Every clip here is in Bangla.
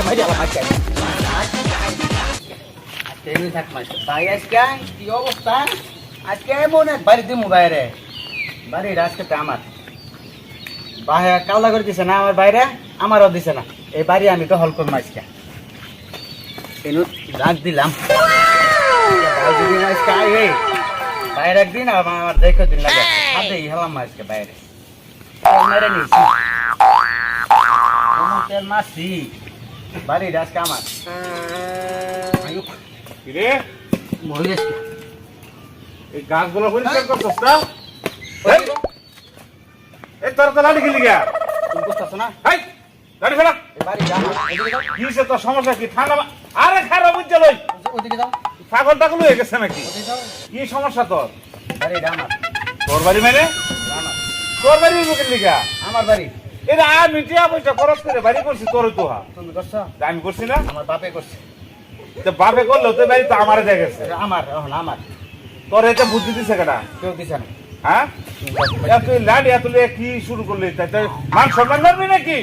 মাইরে আলা মাইরে তেমনি থাক মাইরে ভাই আজকে কি অবস্থা আজকে মনে বাড়ি দিমু বাইরে বাড়ি আজকে আমার বাহে কাওলা করে দিছে না আমার বাইরে আমারও দিছে না এই বাড়ি আমি তো হল করব আজকে এনু রাখ দিলাম আজকে এই বাইরে একদিন আমার দেখো দিন লাগে হাতে হেলাম আজকে বাইরে মেরে নিয়েছি তেল মারছি বাড়ি আজকে আমার রে মরে আজকে এই গাছগুলো পরিষ্কার করছস না এই তোর তো লাড়ি খেলি গা তুমি বুঝতেছো না হাই লাড়ি ফেলা এই বাড়ি যা ওদিকে যাও কিসে তোর সমস্যা কি ঠান্ডা আরে খারাপ বুঝছে লই ওদিকে যাও ছাগল টাগল হয়ে গেছে নাকি ওদিকে যাও কি সমস্যা তোর বাড়ি আমার তোর বাড়ি মানে আমার তোর বাড়ি বুকের লিগা আমার বাড়ি এটা আমি টিয়া পয়সা খরচ করে বাড়ি করছি তোর তো হা তুমি করছো আমি করছি না আমার বাপে করছে তো বাপে করলো তো বাড়ি তো আমারে দেখে গেছে আমার এখন আমার তোর এটা বুদ্ধি দিছে কেটা কেউ দিছে না হ্যাঁ তুই লাড়ি তুলে কি শুরু করলি তাই তাই মান সম্মান করবি নাকি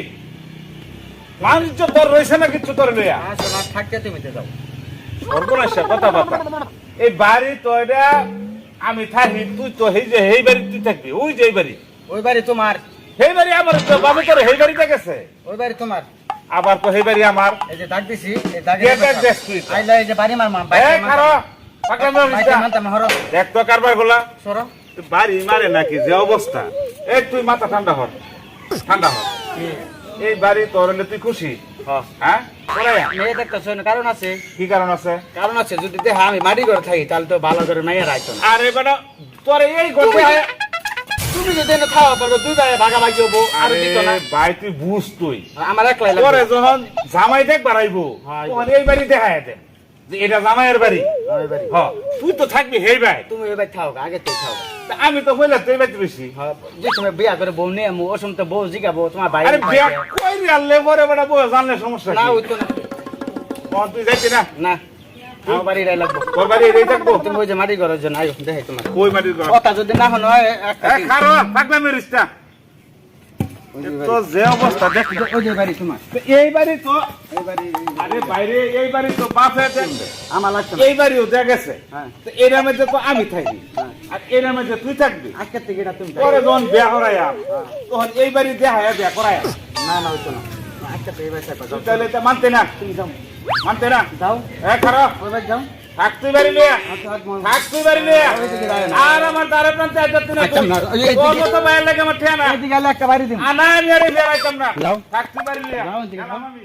মানুষ তোর রয়েছে না কিছু তোর লইয়া আসো না থাকতে তুমি তো যাও সর্বনাশা কথাবার্তা এই বাড়ি তো এটা আমি থাকি তুই তো এই বাড়ি তুই থাকবি ওই যে এই বাড়ি ওই বাড়ি তোমার সেই বাড়ি আমার তো বাবু তোর এই বাড়িতে গেছে ওই বাড়ি তোমার আবার তো সেই বাড়ি আমার এই যে দাগ দিছি এই দাগে গেটের দেশ তুই তো। আইলা এই যে বাড়ি মার মা এই খারো পাকলামি হইছে না। মানতাম হরো দেখ তো কারবার গুলা সরো তুই বাড়ি মারে নাকি যে অবস্থা এই তুই মাথা ঠান্ডা হর ঠান্ডা হর এই বাড়ি তোর হলে তুই খুশি হ্যাঁ পড়াইয়া মেয়ে দেখতেছো না কারণ আছে কি কারণ আছে কারণ আছে যদি দেখা আমি মাটি ঘরে থাকি তাহলে তো ভালো করে মাইয়া রাখতো না আরে বেটা তোর এই গল্প তুমি যদি এনে খাওয়া পারবে দুই ভাই ভাগাভাগি হবো আর আরে দিত না ভাই তুই বুঝ তুই আমার একলাই তোরে লাগবে যখন জামাই দেখ বাড়াইবো হ্যাঁ, তখন এই বাড়ি দেখায় দে যে এটা জামাইয়ের বাড়ি ওই বাড়ি হ তুই তো থাকবি হেই ভাই তুমি ওই বাড়ি থাও আগে তুই থাও তা আমি তো বললাম তুই বাড়ি বেশি যে তুমি বিয়া করে বউ নিয়ে আমু ওসম তো বউ জিগাবো তোমার ভাই আরে বিয়া কই আনলে পরে বেটা বউ জানলে সমস্যা না কি ওই তো না তখন তুই যাইতি না না আমার বাড়ি রাই লাগবো তোর বাড়ি এই থাকবো তুমি ওই যে মাটি ঘরের জন্য আয়ো দেখে তোমার কই মাটির ঘর কথা যদি না হন হয় একটা এ খারো পাগলা মেরিসটা তো যে অবস্থা দেখ ওই যে বাড়ি তোমার তো এই বাড়ি তো এই বাড়ি আরে বাইরে এই বাড়ি তো বাপে দেখবে আমার লাগছে না এই বাড়িও দেখ গেছে হ্যাঁ তো এই নামে যে তো আমি থাকি হ্যাঁ। আর এই নামে যে তুই থাকবি আজকের থেকে এটা তুমি পরে যখন বিয়া করাইয়া তখন এই বাড়ি দেখা বিয়া করাইয়া না না হইতো না আজকে তো এই বাড়ি থাকো তুই তাহলে এটা মানতে না তুমি যাও মানতে না যাও হ্যাঁ খারাপ ওই বাড়ি যাও থাক তুই বাড়ি নিয়ে আচ্ছা আজ মন থাক তুই বাড়ি নিয়ে ওইদিকে যাবে না। আর আমার দ্বারে প্রান্তে আইতে না আচ্ছা, না, ওই এইদিকে- তোর মতো বাইরে লাগে আমার ঠিয়া না এইদিকে গেলে একটা বাড়ি দিন আনা আমি আর বিয়া রাইতাম না যাও। থাক তুই বাড়ি নিয়ে যাও, ওইদিকে যাও। আমি